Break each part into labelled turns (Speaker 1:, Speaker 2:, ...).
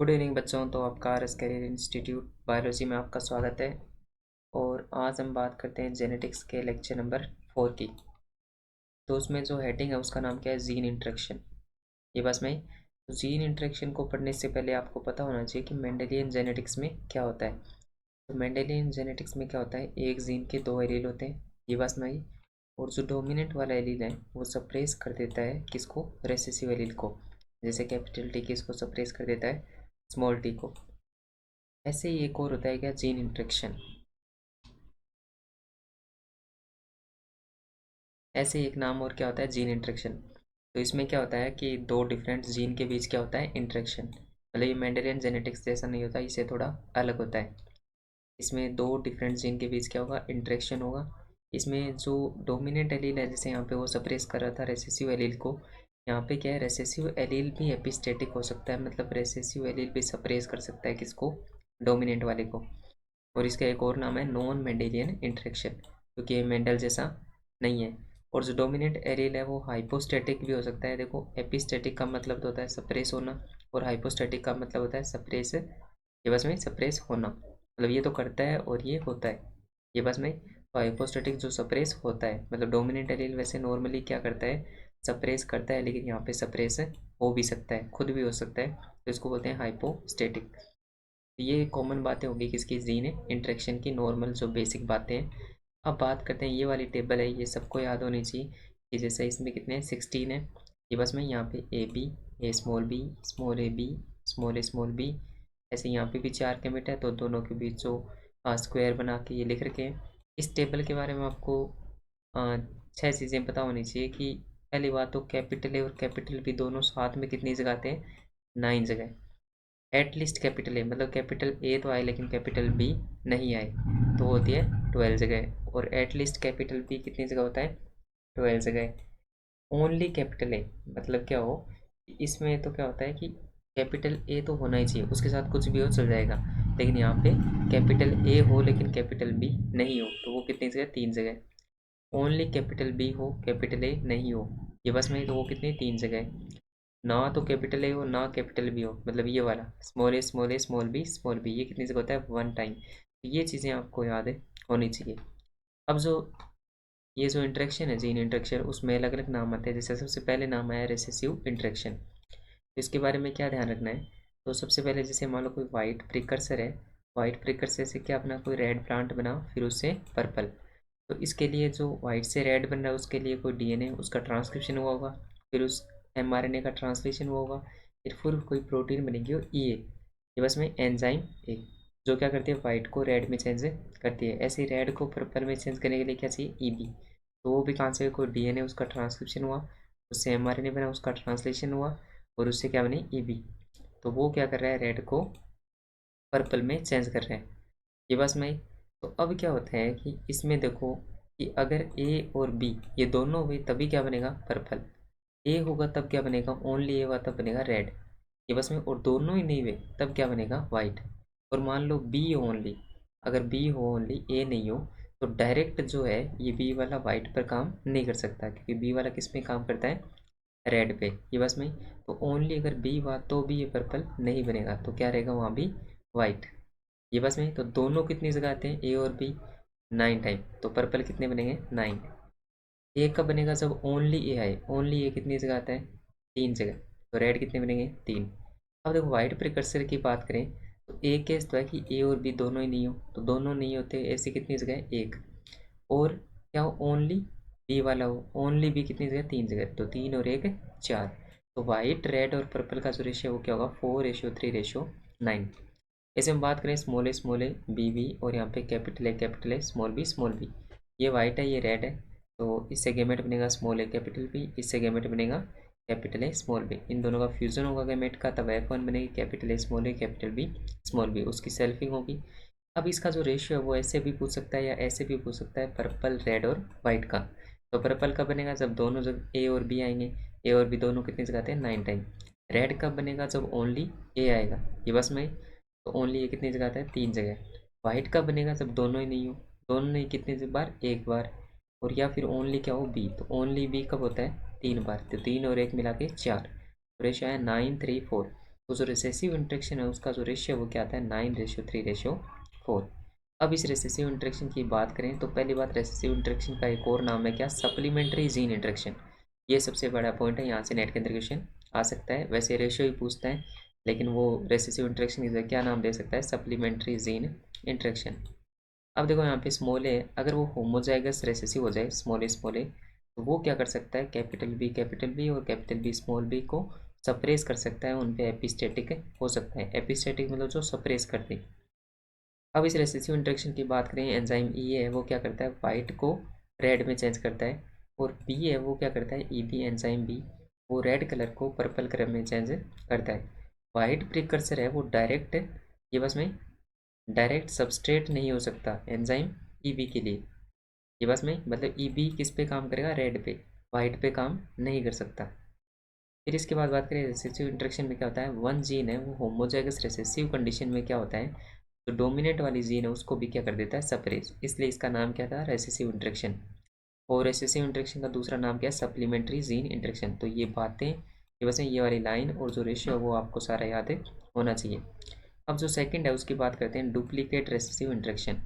Speaker 1: Good evening बच्चों। तो आपका R S career institute biology में आपका स्वागत है। और आज हम बात करते हैं जेनेटिक्स के लेक्चर नंबर 4 की। तो उसमें जो हेडिंग है उसका नाम क्या है, जीन इंटरेक्शन। ये बस में तो जीन इंटरेक्शन को पढ़ने से पहले आपको पता होना चाहिए कि मेंडेलियन जेनेटिक्स में क्या होता है। तो मेंडेलियन जेनेटिक्स में क्या होता है, एक जीन के दो एलील होते हैं, ये बस में ही। और जो डोमिनेंट वाला एलील है वो सप्रेस कर देता है किसको, रेसेसिव एलील को। जैसे कैपिटल टी किसको सप्रेस कर देता है, स्मॉल टी को। ऐसे ही एक और होता है क्या, जीन इंटरेक्शन। ऐसे ही एक नाम और क्या होता है, जीन इंटरेक्शन। तो इसमें क्या होता है कि दो डिफरेंट जीन के बीच क्या होता है, इंटरेक्शन। मतलब ये मेंडेलियन जेनेटिक्स जैसा नहीं होता, इससे थोड़ा अलग होता है। इसमें दो डिफरेंट जीन के बीच क्या होगा, इंटरेक्शन होगा। इसमें जो डोमिनेंट एलील है, जैसे यहाँ पे वो सप्रेस कर रहा था रेसेसिव एलील को, यहाँ पे क्या है, रेसेसिव एलील भी एपिस्टेटिक हो सकता है। मतलब रेसेसिव एलील भी सप्रेस कर सकता है किसको, डोमिनेंट वाले को। और इसका एक और नाम है नॉन मेंडेलियन इंटरेक्शन, क्योंकि ये मेंडल जैसा नहीं है। और जो डोमिनेंट एलील है वो हाइपोस्टैटिक भी हो सकता है। देखो, एपिस्टैटिक का मतलब तो होता है सप्रेस होना, और हाइपोस्टैटिक का मतलब होता है सप्रेस, ये बस में सप्रेस होना। मतलब ये तो करता है और ये होता है, ये बस में। तो हाइपोस्टैटिक जो सप्रेस होता है, मतलब डोमिनेंट एलील वैसे नॉर्मली क्या करता है, सप्रेस करता है, लेकिन यहाँ पे सप्रेस हो भी सकता है, खुद भी हो सकता है, तो इसको बोलते हैं हाइपोस्टैटिक। ये कॉमन बातें होगी किसकी, जीन इंटरेक्शन की, नॉर्मल जो बेसिक बातें हैं। अब बात करते हैं, ये वाली टेबल है, ये सबको याद होनी चाहिए कि जैसे इसमें कितने हैं, 16 है। ये बस में यहाँ पे A B, A small B, small A B, small A small B. ऐसे यहाँ पे भी 4 केमिट है, तो दोनों के बीच जो स्क्वायर बना के ये लिख रखे हैं। इस टेबल के बारे में आपको 6 चीज़ें पता होनी चाहिए कि पहली बात तो कैपिटल ए और कैपिटल बी दोनों साथ में कितनी जगह आते हैं, 9 जगह। एटलीस्ट कैपिटल ए, मतलब कैपिटल ए तो आए लेकिन कैपिटल बी नहीं आए, तो वो होती है 12 जगह। और एटलीस्ट कैपिटल बी कितनी जगह होता है, 12 जगह। ओनली कैपिटल ए मतलब क्या हो, इसमें तो क्या होता है कि कैपिटल ए तो होना ही चाहिए, उसके साथ कुछ भी हो चल जाएगा। लेकिन यहाँ पे कैपिटल ए हो लेकिन कैपिटल बी नहीं हो, तो वो कितनी जगह, 3 जगह। ओनली कैपिटल बी हो, कैपिटल ए नहीं हो, ये बस में, तो वो कितनी, 3 जगह। ना तो कैपिटल ए हो ना कैपिटल बी हो, मतलब ये वाला small A small A small B small B, ये कितनी जगह होता है, 1 टाइम। तो ये चीज़ें आपको याद है होनी चाहिए। अब जो ये जो इंटरेक्शन है, जीन इंटरेक्शन, उसमें अलग अलग नाम आते हैं। जैसे सबसे पहले नाम आया रेसेसिव इंटरेक्शन। तो इसके बारे में क्या ध्यान रखना है, तो सबसे पहले जैसे मान लो कोई वाइट प्रिकर्सर है, वाइट प्रिकर्सर से क्या अपना कोई रेड प्लांट बना, फिर उससे पर्पल। तो इसके लिए जो वाइट से रेड बन रहा है उसके लिए कोई डीएनए उसका ट्रांसक्रिप्शन हुआ होगा, फिर उस एमआरएनए का ट्रांसलेशन हुआ होगा, फिर कोई प्रोटीन बनेगी और ये बस में एंजाइम ए, जो क्या करती है, वाइट को रेड में चेंज करती है। ऐसे ही रेड को पर्पल में चेंज करने के लिए क्या चाहिए, ईबी। तो वो भी कहाँ से, कोई डीएनए उसका ट्रांसक्रिप्शन हुआ, उससे एमआरएनए बना, उसका ट्रांसलेशन हुआ, और उससे क्या बनी, ईबी। तो वो क्या कर रहा है, रेड को पर्पल में चेंज कर रहे हैं, ये बस में। तो अब क्या होता है कि इसमें देखो कि अगर ए और बी ये दोनों हुए तभी क्या बनेगा, पर्पल। ए होगा तब क्या बनेगा, ओनली ए होगा तब बनेगा रेड, ये बस में। और दोनों ही नहीं हुए तब क्या बनेगा, वाइट। और मान लो बी ओनली, अगर बी हो ओनली ए नहीं हो, तो डायरेक्ट जो है ये बी वाला वाइट पर काम नहीं कर सकता, क्योंकि बी वाला किस में काम करता है, रेड पे, ये बस में। तो ओनली अगर बी हुआ तो भी ये पर्पल नहीं बनेगा, तो क्या रहेगा वहाँ भी, वाइट, ये बस में। तो दोनों कितनी जगह आते हैं, ए और बी, 9 टाइम। तो पर्पल कितने बनेंगे, 9। ए कब बनेगा, जब ओनली ए आए, ओनली ए कितनी जगह आता है, 3 जगह। तो रेड कितने बनेंगे, 3। अब देखो वाइट प्रिकर्सर की बात करें, तो एक केस तो है कि ए और बी दोनों ही नहीं हो, तो दोनों नहीं होते, ऐसी कितनी जगह, एक। और क्या हो, ओनली बी वाला हो, ओनली बी कितनी जगह, 3 जगह। तो 3 और 1 4। तो वाइट रेड और पर्पल का जो रेशियो है वो क्या होगा, 4:3:9। ऐसे हम बात करें स्मॉल ए बी बी, और यहाँ पे कैपिटल ए स्मॉल बी। ये वाइट है, ये रेड है, तो इससे गैमेट बनेगा स्मॉल ए कैपिटल बी, इससे गैमेट बनेगा कैपिटल ए स्मॉल बी। इन दोनों का फ्यूजन होगा गैमेट का, तब F1 बनेगी, capital A capital B small B, उसकी सेल्फिंग होगी। अब इसका जो रेशियो है वो ऐसे भी पूछ सकता है या ऐसे भी पूछ सकता है, पर्पल रेड और वाइट का। तो पर्पल कब बनेगा, जब दोनों जगह ए और बी आएंगे, ए और बी दोनों कितनी जगह आते हैं, 9 टाइम। रेड कब बनेगा, जब ओनली ए आएगा, ये बस में। तो ओनली ये कितनी जगह आता है, 3 जगह। वाइट कब बनेगा, जब दोनों ही नहीं हो, दोनों नहीं, कितनी बार, एक बार। और या फिर ओनली क्या हो, बी, तो ओनली बी कब होता है, 3 बार। तो 3 और 1 मिला के 4, रेशियो है 9:3:4। तो जो रिसेसिव इंटरेक्शन है उसका जो रेशियो वो क्या आता है 9:3:4। अब इस रेसेसिव इंटरेक्शन की बात करें तो पहली बात, रेसेसिव इंटरेक्शन का एक और नाम है क्या, सप्लीमेंट्री जीन इंटरेक्शन। ये सबसे बड़ा पॉइंट है, यहाँ से नेट के अंदर क्वेश्चन आ सकता है। वैसे रेशियो ही पूछता है, लेकिन वो रेसेसिव इंटरेक्शन की क्या नाम दे सकता है, सप्लीमेंट्री जीन इंटरेक्शन। अब देखो यहाँ पे स्मॉल ए, अगर वो होमोजाइगस रेसेसिव हो जाए, स्मॉल ए, तो वो क्या कर सकता है, कैपिटल बी और कैपिटल बी स्मॉल बी को सप्रेस कर सकता है, उन पे एपिस्टेटिक हो सकता है। एपिस्टेटिक मतलब जो सप्रेस कर दे। अब इस रेसेसिव इंटरेक्शन की बात करें, एंजाइम ई है वो क्या करता है, वाइट को रेड में चेंज करता है, और बी है वो क्या करता है, ई बी एंजाइम बी, वो रेड कलर को पर्पल कलर में चेंज करता है। वाइट प्रिकर्सर है वो डायरेक्ट, ये बस में डायरेक्ट सबस्ट्रेट नहीं हो सकता एंजाइम ई बी के लिए। ये बस में मतलब ई बी किस पे काम करेगा, रेड पे, वाइट पे काम नहीं कर सकता। फिर इसके बाद बात करें रेसेसिव इंटरेक्शन में क्या होता है, वन जीन है वो होमोजाइगस रेसेसिव कंडीशन में क्या होता है, तो डोमिनेट वाली जीन है उसको भी क्या कर देता है, सप्रेस, इसलिए इसका नाम क्या था, रेसेसिव इंटरेक्शन। और रेसेसिव इंटरेक्शन का दूसरा नाम क्या है, सप्लीमेंट्री जीन इंटरेक्शन। तो ये बातें, ये बस ये वाली लाइन और जो रेशियो है वो आपको सारा याद होना चाहिए। अब जो सेकंड है उसकी बात करते हैं, डुप्लीकेट रेसेसिव इंटरेक्शन।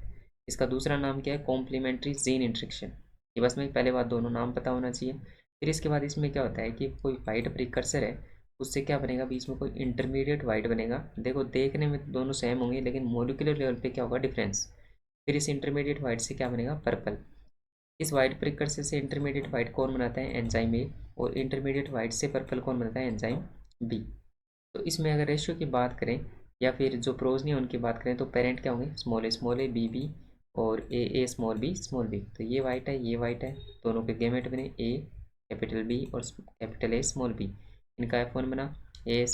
Speaker 1: इसका दूसरा नाम क्या है, कॉम्प्लीमेंट्री जीन इंटरेक्शन। ये बस में पहले बात दोनों नाम पता होना चाहिए। फिर इसके बाद इसमें क्या होता है कि कोई वाइट प्रिकर्सर है, उससे क्या बनेगा, बीच में कोई इंटरमीडिएट वाइट बनेगा। देखो देखने में तो दोनों सेम होंगे, लेकिन मोलिकुलर लेवल पे क्या होगा, डिफरेंस। फिर इस इंटरमीडिएट वाइट से क्या बनेगा, पर्पल। इस वाइट प्रिकर्सर से इंटरमीडिएट वाइट कौन बनाता है, एंजाइम ए, और इंटरमीडिएट वाइट से पर्पल कौन बनाता है, एंजाइम बी। तो इसमें अगर रेशियो की बात करें या फिर जो प्रोज नहीं है उनकी बात करें, तो पेरेंट क्या होंगे, स्मॉल ए बी बी और ए स्मॉल बी। तो ये वाइट है, ये वाइट है, दोनों के गेमेट बने ए कैपिटल बी और कैपिटल ए स्मॉल बी। इनका F1 बना ए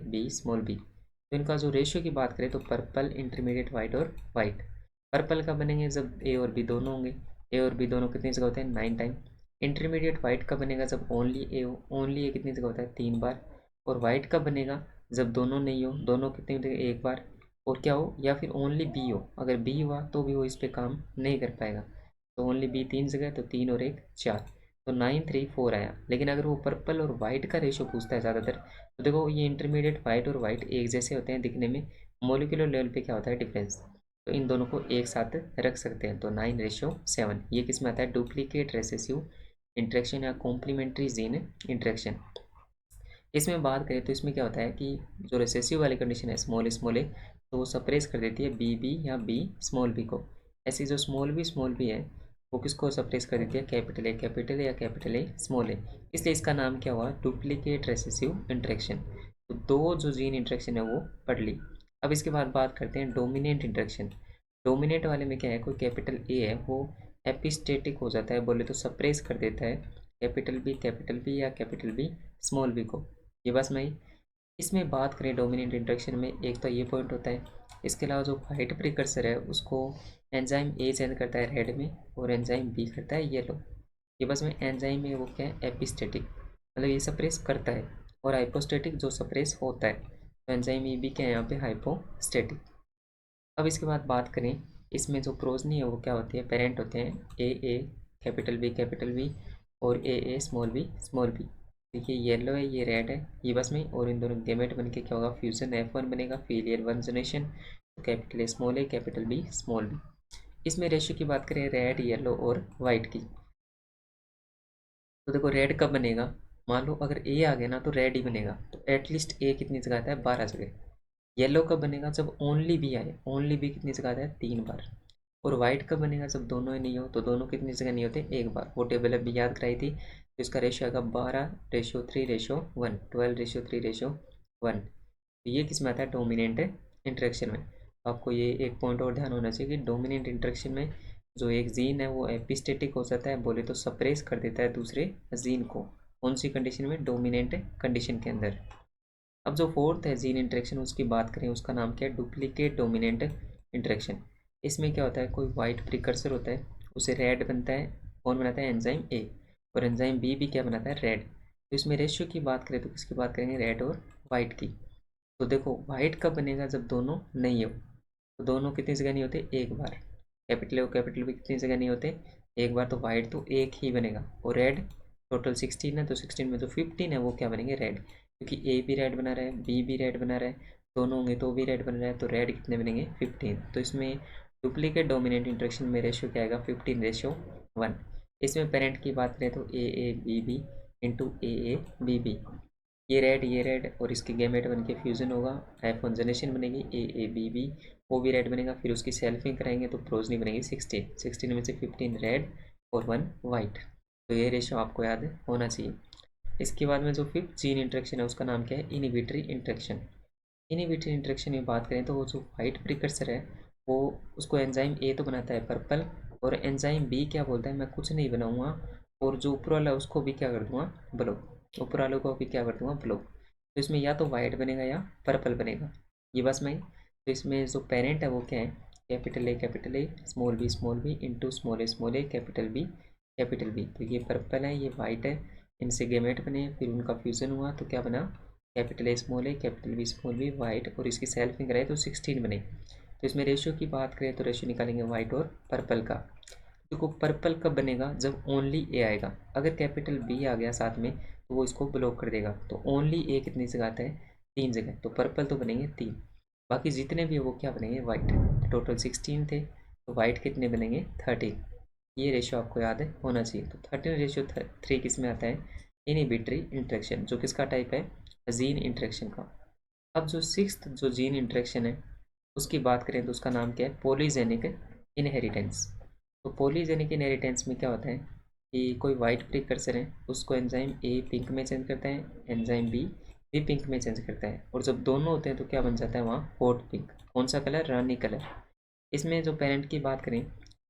Speaker 1: बी स्मॉल बी। तो इनका जो रेशियो की बात करें तो पर्पल इंटरमीडिएट वाइट और वाइट। पर्पल का बनेंगे जब ए और बी दोनों होंगे, ए और बी दोनों कितनी जगह होते हैं, 9 टाइम। इंटरमीडिएट वाइट का बनेगा जब ओनली ए कितनी जगह होता है, 3 बार। और वाइट का बनेगा जब दोनों नहीं हो, दोनों कितने होते हैं, 1 बार। और क्या हो, या फिर ओनली बी हो, अगर बी हुआ तो भी वो इस पे काम नहीं कर पाएगा। तो ओनली बी 3 जगह, तो 3 और 1 4, तो 9 3 4 आया। लेकिन अगर वो पर्पल और वाइट का रेशियो पूछता है ज़्यादातर, तो देखो ये इंटरमीडिएट वाइट और वाइट एक जैसे होते हैं दिखने में, मोलिकुलर लेवल पे क्या होता है, डिफरेंस। तो इन दोनों को एक साथ रख सकते हैं, तो 9:7। ये किस में आता है, डुप्लीकेट रेसेसिव इंटरेक्शन या कॉम्प्लीमेंट्री जीन इंटरेक्शन। इसमें बात करें तो इसमें क्या होता है कि जो रिसेसिव वाली कंडीशन है स्मॉल ए, तो वो सप्रेस कर देती है बी या बी स्मॉल बी को। ऐसी जो स्मॉल बी है वो किसको सप्रेस कर देती है, कैपिटल ए या कैपिटल ए स्मॉल ए। इसलिए इसका नाम क्या हुआ, डुप्लीकेट रेसेसिव इंटरेक्शन। तो दो जो जीन इंटरेक्शन है वो पढ़ ली। अब इसके बाद बात करते हैं डोमिनेंट इंटरेक्शन। डोमिनेंट वाले में क्या है, कोई कैपिटल ए है वो एपिस्टेटिक हो जाता है, बोले तो सप्रेस कर देता है कैपिटल बी या कैपिटल बी स्मॉल बी को। ये बस मैं इसमें बात करें डोमिनेंट इंटरेक्शन में, एक तो ये पॉइंट होता है। इसके अलावा जो वाइट प्रिकर्सर है उसको एंजाइम ए चेंज करता है रेड में, और एंजाइम बी करता है येलो। ये बस में एंजाइम में वो क्या है, एपिस्टेटिक, मतलब ये सप्रेस करता है, और हाइपोस्टेटिक जो सप्रेस होता है। तो एंजाइम ई बी क्या है यहाँ पे, हाइपोस्टेटिक। अब इसके बाद बात करें, इसमें जो प्रोजनी है वो क्या होती है, पेरेंट होते हैं ए कैपिटल बी और ए स्मॉल बी। देखिए येलो है, ये रेड है, ये बस में, और इन दोनों गेमेट बन के क्या होगा, फ्यूजन F1 बनेगा, फेलियर वन जनरेशन। तो capital A capital B small B. इसमें रेशियो की बात करें रेड येलो और वाइट की, तो देखो रेड कब बनेगा, मान लो अगर ए आ गया ना तो रेड ही बनेगा, तो एटलीस्ट ए कितनी जगह आता है, 12 जगह। येलो कब बनेगा, जब ओनली बी आए, ओनली बी कितनी जगह आता है, 3 बार। और वाइट कब बनेगा, जब दोनों ही नहीं हो, तो दोनों कितनी जगह नहीं होते, 1 बार। वो टेबल अभी याद कराई थी, तो इसका रेशियो आएगा 12:3:1, 12:3:1। तो ये किस में आता है, डोमिनेंट इंटरेक्शन में। तो आपको ये एक पॉइंट और ध्यान होना चाहिए कि डोमिनेंट इंटरेक्शन में जो एक जीन है वो एपिस्टेटिक हो जाता है, बोले तो सप्रेस कर देता है दूसरे जीन को। कौन सी कंडीशन में, डोमिनेंट कंडीशन के अंदर। अब जो फोर्थ है जीन इंटरेक्शन उसकी बात करें, उसका नाम क्या है, डुप्लीकेट डोमिनेंट इंटरेक्शन। इसमें क्या होता है, कोई वाइट प्रिकर्सर होता है, उसे रेड बनता है, कौन बनाता है, एंजाइम ए, और एंजाइम बी भी क्या बनाता है, रेड। तो इसमें रेशियो की बात करें तो किसकी बात करेंगे, रेड और वाइट की। तो देखो वाइट कब बनेगा, जब दोनों नहीं हो, तो दोनों कितनी जगह नहीं होते, 1 बार। कैपिटल और कैपिटल भी कितनी जगह नहीं होते, 1 बार। तो वाइट तो एक ही बनेगा, और रेड टोटल 16 है, तो 16 में जो 15 है वो क्या बनेंगे, रेड। क्योंकि ए भी रेड बना रहा है, बी भी रेड बना रहा है, दोनों होंगे तो भी रेड बन रहा है, तो रेड कितने बनेंगे 15। तो इसमें डुप्लीकेट डोमिनेंट इंटरेक्शन में रेशियो क्या आएगा 15:1। इसमें पेरेंट की बात करें तो A B B into A B B, ये रेड और इसके गैमेट बन के फ्यूजन होगा, एफोंजनेशन बनेगी, ए बी बी, वो भी रेड बनेगा, फिर उसकी सेल्फिंग कराएंगे तो प्रोजनी बनेगी 16 में से 15 रेड और 1 वाइट। तो ये रेशियो आपको याद होना चाहिए। इसके बाद में जो फिफ्थ जीन इंटरेक्शन है उसका नाम क्या है, इनहिबिटरी इंटरेक्शन। इनहिबिटरी इंटरेक्शन में बात करें तो वो जो वाइट प्रिकर्सर है वो उसको एंजाइम ए तो बनाता है पर्पल, और एंजाइम बी क्या बोलता है मैं कुछ नहीं बनाऊंगा, और जो ऊपर वाला है उसको भी क्या कर दूंगा ब्लो, ऊपर वालों को भी क्या कर दूंगा ब्लो। तो इसमें या तो वाइट बनेगा या पर्पल बनेगा, ये बस में। तो इसमें जो पेरेंट है वो क्या है, capital A small B into small A capital B. तो ये पर्पल है, ये वाइट है, इनसे गेमेट बने, फिर उनका फ्यूज़न हुआ तो क्या बना, capital A capital B white, और इसकी सेल्फिंग कराए तो 16 बने। तो इसमें रेशियो की बात करें तो रेशियो निकालेंगे वाइट और पर्पल का। देखो पर्पल कब बनेगा, जब ओनली ए आएगा, अगर कैपिटल बी आ गया साथ में तो वो इसको ब्लॉक कर देगा। तो ओनली ए कितनी जगह आता है, 3 जगह, तो पर्पल तो बनेंगे 3, बाकी जितने भी है वो क्या बनेंगे वाइट। टोटल 16 थे तो वाइट कितने बनेंगे 13। ये रेशियो आपको याद है होना चाहिए। तो 13:3 किस में आता है, इनहिबिटरी इंटरेक्शन, जो किसका टाइप है, जीन इंटरेक्शन का। अब जो सिक्स्थ जो जीन इंटरेक्शन है उसकी बात करें तो उसका नाम क्या है, पॉलीजेनिक इनहेरिटेंस। तो पॉलीजेनिक इनहेरिटेंस में क्या होता है कि कोई वाइट प्रिकर्सर है उसको एंजाइम ए पिंक में चेंज करता है, एंजाइम बी भी पिंक में चेंज करता है, और जब दोनों होते हैं तो क्या बन जाता है वहाँ हॉट पिंक। कौन सा कलर, रानी कलर। इसमें जो पेरेंट की बात करें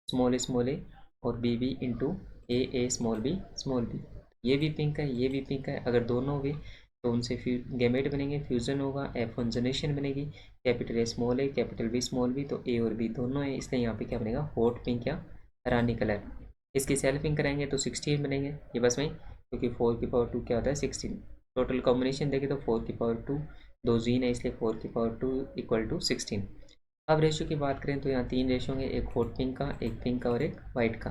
Speaker 1: स्मॉल ए और बी बी इंटू ए स्मॉल बी, ये भी पिंक है ये भी पिंक है, अगर दोनों हुए तो उनसे गैमेट बनेंगे, फ्यूजन होगा, एफोंजनेशन बनेगी, कैपिटल बी स्मॉल बी, तो ए और बी दोनों है, इसलिए यहाँ पे क्या बनेगा हॉट पिंक या रानी कलर। इसकी सेल्फिंग कराएंगे तो 16 बनेंगे, ये बस में, क्योंकि 4 की पावर 2 क्या होता है 16। टोटल कॉम्बिनेशन देखें तो 4 की पावर 2, दो जीन है इसलिए 4 की पावर 2 इक्वल टू 16। अब रेशियो की बात करें तो यहाँ 3 रेशियो होंगे, एक हॉट पिंक का और एक वाइट का।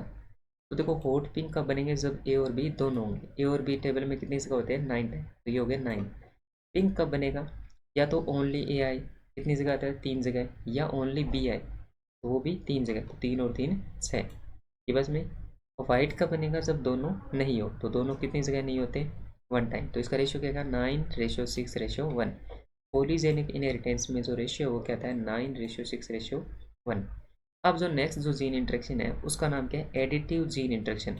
Speaker 1: तो देखो हॉट पिंक कब बनेंगे, जब ए और बी दोनों होंगे, ए और बी टेबल में कितनी जगह होते हैं 9 है, तो ये हो गया 9। पिंक कब बनेगा, या तो ओनली ए आए, कितनी जगह आता है 3 जगह, या ओनली बी आए तो वो भी 3 जगह, तो 3 और 3 6, ये बस में। और वाइट कब बनेगा, जब दोनों नहीं हो, तो दोनों कितनी जगह नहीं होते 1 टाइम, तो इसका रेशियो क्या होगा 9:6:1। पॉलीजेनिक इनहेरिटेंस में जो रेशियो वो क्या था 9:6:1। अब जो नेक्स्ट जो जीन इंटरेक्शन है उसका नाम क्या है, एडिटिव जीन इंटरेक्शन।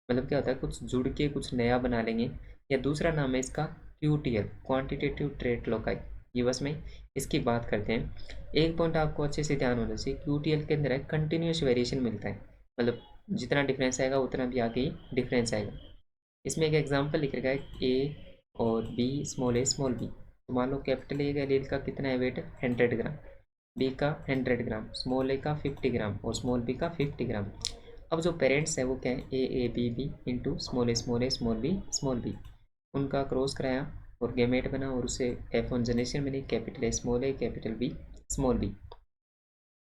Speaker 1: मतलब क्या होता है कुछ जुड़ के कुछ नया बना लेंगे, या दूसरा नाम है इसका क्यूटीएल, क्वांटिटेटिव ट्रेट लोकाई, ये बस में। इसकी बात करते हैं, एक पॉइंट आपको अच्छे से ध्यान होना चाहिए, क्यूटीएल के अंदर है कंटिन्यूस वेरिएशन मिलता है, मतलब जितना डिफरेंस आएगा उतना भी आगे ही डिफरेंस आएगा। इसमें एक एग्जांपल लिख रखा है ए और बी स्मॉल बी, तो मान लो कैपिटल ए का एलील का कितना है वेट 100 ग्राम, बी का 100 ग्राम, स्मॉल ए का 50 ग्राम और स्मॉल बी का 50 ग्राम। अब जो पेरेंट्स है वो क्या है A B into small B, उनका क्रॉस कराया और गैमेट बना और उससे एफोंजनेशन बनी, capital A capital B small B.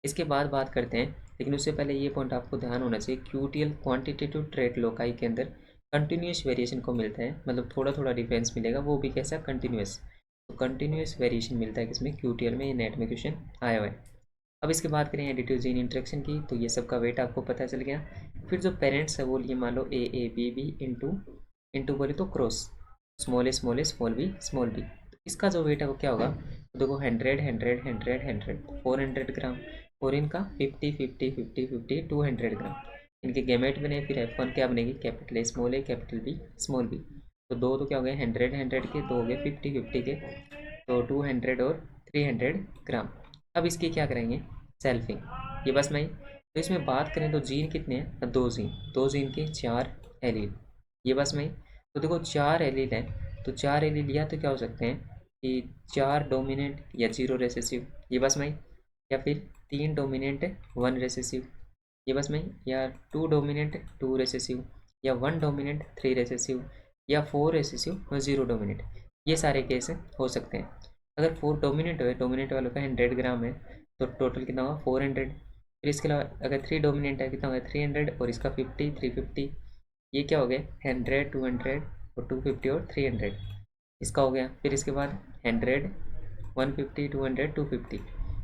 Speaker 1: इसके बाद बात करते हैं, लेकिन उससे पहले ये पॉइंट आपको ध्यान होना चाहिए, क्यूटीएल क्वांटिटेटिव ट्रेट लोकाई के अंदर कंटिन्यूस वेरिएशन को मिलता है, मतलब थोड़ा थोड़ा डिफरेंस मिलेगा, वो भी कैसा कंटिन्यूस। तो कंटिन्यूस वेरिएशन मिलता है किसमें, क्यूटीएल में, नेट में क्वेश्चन आया हुआ है। अब इसके बात करें एडिटिव जीन इंटरेक्शन की, तो ये सब का वेट आपको पता चल गया। फिर जो पेरेंट्स है वो लिए मान लो ए बी इंटू इंटू बोले तो क्रॉस स्मॉल बी, तो इसका जो वेट है वो क्या होगा, तो देखो 100 400 ग्राम, और इनका 50 200 ग्राम, इनके गैमेट बने, फिर F1 क्या बनेगी capital A capital B small B. तो दो तो क्या हो गए 100 के, दो हो गए 50 के, तो 200 और 300 ग्राम। अब इसकी क्या करेंगे सेल्फिंग, ये बस मैं। तो इसमें बात करें तो जीन कितने हैं, दो जीन के 4 एलील, ये बस मैं। तो देखो 4 एलील हैं, तो 4 एलील या तो क्या हो सकते हैं कि 4 डोमिनेंट या 0 रेसेसिव, ये बस मैं, या फिर 3 डोमिनेंट 1 रेसेसिव, ये बस में, या 2 डोमिनेंट 2 रेसेसिव, या 1 डोमिनेंट 3 रेसेसिव, या 4 रेसेसिव और 0 डोमिनेंट, ये सारे केस हो सकते हैं। अगर 4 डोमिनेंट है, डोमिनेंट वालों का 100 ग्राम है, तो टोटल कितना होगा 400। फिर इसके अलावा अगर 3 डोमिनेंट है कितना होगा 300, और इसका 50 350, ये क्या हो गए 100 200 और 250 और 300। इसका हो गया। फिर इसके बाद 100, 150, 200, 250।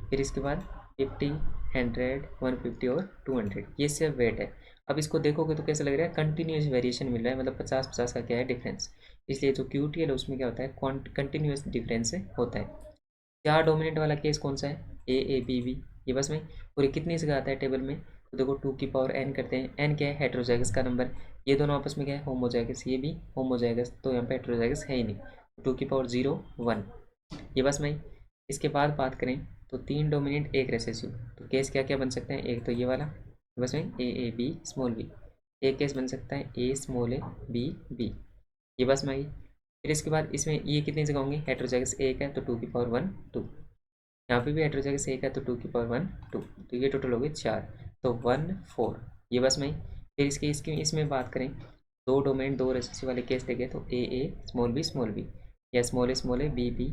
Speaker 1: फिर इसके बाद 50, 100, 150 और 200। ये सिर्फ वेट है। अब इसको देखोगे तो कैसा लग रहा है, कंटिन्यूस वेरिएशन मिल रहा है, मतलब 50-50 का क्या है डिफरेंस। इसलिए जो QTL है उसमें क्या होता है, कंटिन्यूस डिफरेंस होता है। चार डोमिनेंट वाला केस कौन सा है, A, A, B, B। ये बस में। और ये कितनी जगह आता है टेबल में, तो देखो 2 की पावर n करते हैं। n क्या है, हेट्रोजाइगस का नंबर। ये दोनों आपस में क्या है, होमोजाइगस। ये भी होमोजाइगस, तो यहाँ पे हेट्रोजाइगस है ही नहीं। 2 की पावर 0, 1। ये बस में। इसके बाद बात करें तो 3 डोमिनेंट 1 रेसेसिव। तो केस क्या क्या बन सकते हैं, एक तो ये वाला बस में A, B, स्मॉल b। एक केस बन सकता है A small a, B, B। ये बस में आई। फिर इसके बाद इसमें ये कितनी जगह होंगी, हेट्रोजाइगस एक है तो 2 की पावर 1, 2। यहाँ पे भी हेट्रोजाइगस एक है तो 2 की पावर 1, 2। तो ये टोटल हो गए 4, तो 1, 4। ये बस में ही। फिर इसकी इसमें बात करें, दो डोमेन दो रेसिस्टिव वाले केस देखे तो A, स्मॉल बी, या small A, B,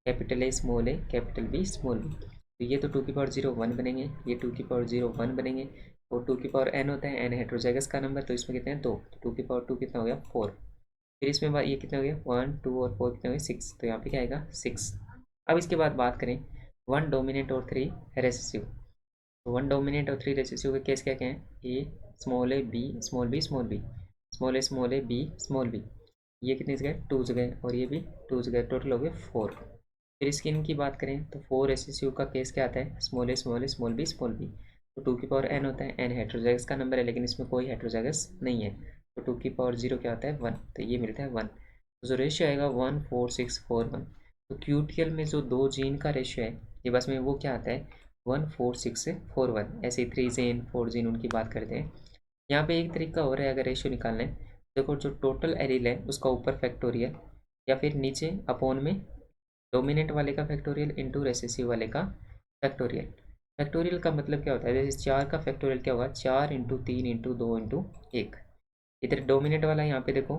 Speaker 1: capital A, small A, capital B, small B. तो ये तो 2 की पावर 0, 1 बनेंगे, ये 2 की पावर 0, 1 बनेंगे। और 2 की पावर n होता है, n हेट्रोजाइगस का नंबर, तो इसमें कितने हैं, 2। 2 की पावर 2 कितना हो गया, 4। फिर इसमें ये कितना हो गया, 1, 2 और 4 कितने हो गए, 6। तो यहाँ पे क्या आएगा, 6। अब इसके बाद बात करें 1 डोमिनेंट और 3 रेसेसिव। तो 1 डोमिनेंट और 3 रेसेसिव के केस क्या क्या हैं, A small A, B small B, small B, small A, B small B. ये कितनी जगह, 2 जगह, और ये भी 2 जगह, टोटल हो गए 4। फिर इसकी इनकी बात करें तो 4 रेसेसिव का केस क्या आता है, small A, small B, small B. तो 2 की पावर n होता है, n हेट्रोजाइगस का नंबर है, लेकिन इसमें कोई हेट्रोजाइगस नहीं है। तो 2 की पावर 0 क्या होता है, 1। तो ये मिलता है 1। तो जो रेशियो आएगा 1, 4, 6, 4, 1। तो QTL में जो दो जीन का रेशियो है, ये बस में वो क्या आता है, 1, 4, 6, 4, 1। ऐसे ही 3 जीन, 4 जीन उनकी बात करते हैं। यहाँ पे एक तरीका और है, अगर रेशियो निकालना है, देखो जो टोटल एलील है उसका ऊपर फैक्टोरियल, या फिर नीचे अपॉन में डोमिनेंट वाले का फैक्टोरियल इंटू रेसेसिव वाले का फैक्टोरियल। फैक्टोरियल का मतलब क्या होता है, जैसे 4 का फैक्टोरियल क्या होगा, 4 इंटू 3 इंटू 2 इंटू 1। इधर डोमिनेंट वाला यहाँ पे देखो,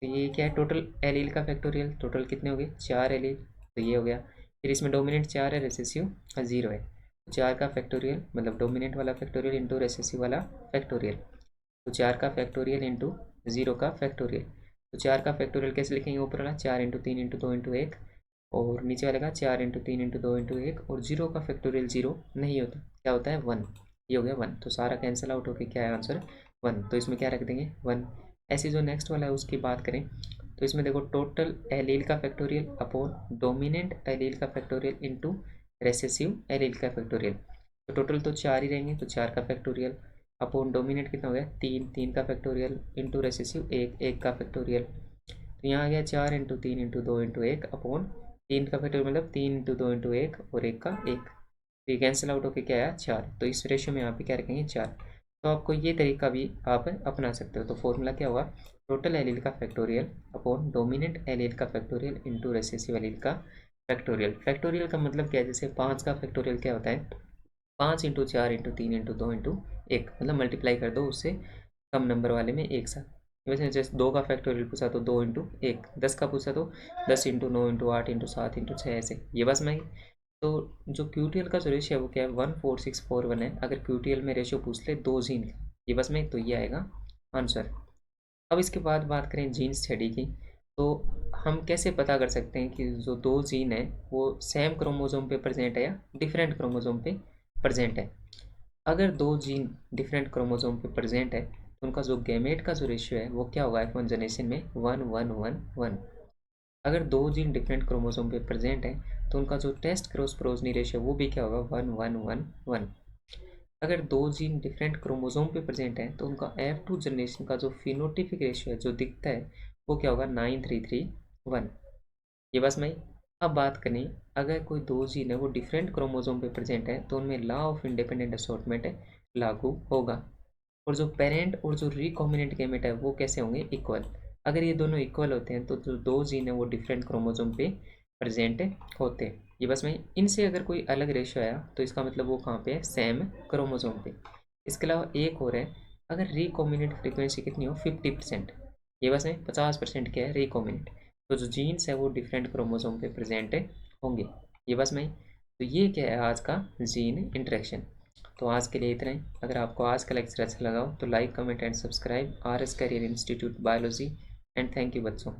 Speaker 1: तो ये क्या है, टोटल एलील का फैक्टोरियल। टोटल कितने हो गए, 4 एलील, तो ये हो गया। फिर इसमें डोमिनेंट 4 है, रेसेसिव 0 है। 4 का फैक्टोरियल मतलब डोमिनेंट वाला फैक्टोरियल इंटू रेसेसिव वाला फैक्टोरियल। तो 4 का फैक्टोरियल इंटू 0 का फैक्टोरियल। तो 4 का फैक्टोरियल कैसे लिखेंगे, ऊपर वाला 4 इंटू 3 इंटू 2 इंटू 1, और नीचे वाले का 4 इंटू 3 इंटू 2 इंटू 1। और 0 का फैक्टोरियल 0 नहीं होता, क्या होता है, 1। ये हो गया 1। तो सारा कैंसिल आउट होकर क्या है आंसर, 1। तो इसमें क्या रख देंगे, 1। ऐसे जो नेक्स्ट वाला है उसकी बात करें तो इसमें देखो टोटल एलील का फैक्टोरियल अपॉन डोमिनेंट एलील का फैक्टोरियल इंटू रेसेसिव एलील का फैक्टोरियल। तो टोटल तो 4 ही रहेंगे, तो 4 का फैक्टोरियल अपॉन डोमिनेंट कितना हो गया, 3, 3 का फैक्टोरियल इंटू रेसेसिव 1, 1 का फैक्टोरियल। तो यहाँ आ गया 4 इंटू 3 इंटू 2 इंटू 1 अपॉन 3 का फैक्टोरियल मतलब 3 इंटू 2 इंटू 1 और 1 का 1। तो ये कैंसिल आउट होकर क्या आया, 4। तो इस रेशियो में यहाँ पे क्या रखेंगे, 4। तो आपको ये तरीका भी आप अपना सकते हो। तो फॉर्मूला क्या हुआ, टोटल एलील का फैक्टोरियल अपॉन डोमिनेंट एलील का फैक्टोरियल इंटू रेसेसिव एलील का फैक्टोरियल। फैक्टोरियल का मतलब क्या है, जैसे 5 का फैक्टोरियल क्या होता है, 5 इंटू 4 इंटू 3 इंटू 2 इंटू 1, मतलब मल्टीप्लाई कर दो उससे कम नंबर वाले में एक साथ। वैसे जैसे 2 का फैक्टोरियल पूछा तो 2 इंटू 1, 10 का पूछा तो 10 इंटू 9 इंटू 8 इंटू 7 इंटू 6, ऐसे। ये बस मैं, तो जो QTL का जो रेशियो है वो क्या है, 1, 4, 6, 4, 1 है। अगर QTL में रेशियो पूछ ले दो जीन का, ये बस में, तो ये आएगा आंसर। अब इसके बाद बात करें जीन स्टडी की, तो हम कैसे पता कर सकते हैं कि जो दो जीन है वो सेम क्रोमोसोम पे प्रेजेंट है या डिफरेंट क्रोमोसोम पे प्रेजेंट है। अगर दो जीन डिफरेंट क्रोमोसोम पे प्रेजेंट है तो उनका जो गैमेट का जो रेशियो है वो क्या होगा, F1 जनरेशन में 1, 1, 1, 1। अगर दो जीन डिफरेंट क्रोमोसोम पे प्रेजेंट है तो उनका जो टेस्ट क्रॉस प्रोजनी रेशियो वो भी क्या होगा, 1, 1, 1, 1। अगर दो जीन डिफरेंट क्रोमोसोम पे प्रेजेंट है तो उनका F2 जनरेशन का जो फिनोटिपिक रेशियो है जो दिखता है वो क्या होगा, 9, 3, 3, 1। ये बस मैं। अब बात करें, अगर कोई दो जीन है वो डिफरेंट क्रोमोसोम पे प्रेजेंट है तो उनमें लॉ ऑफ इंडिपेंडेंट असॉर्टमेंट लागू होगा। और जो पेरेंट और जो रिकॉम्बिनेंट गैमेट है वो कैसे होंगे, इक्वल। अगर ये दोनों इक्वल होते हैं तो जो दो जीन है वो डिफरेंट क्रोमोसोम पे प्रेजेंट होते हैं। ये बस मैं, इनसे अगर कोई अलग रेशो आया तो इसका मतलब वो कहाँ पे है, सेम क्रोमोसोम पे। इसके अलावा एक और है, अगर रिकॉम्बिनेंट फ्रीक्वेंसी कितनी हो, 50%। ये बस में 50% क्या है, रिकॉम्बिनेंट। तो जो जीन्स है वो डिफरेंट क्रोमोसोम पे प्रेजेंट होंगे। ये बस में। तो ये क्या है आज का जीन इंटरेक्शन। तो आज के लिए इतना ही। अगर आपको आज का लेक्चर अच्छा लगा हो तो like, comment and subscribe RS career institute biology. And thank you बच्चों।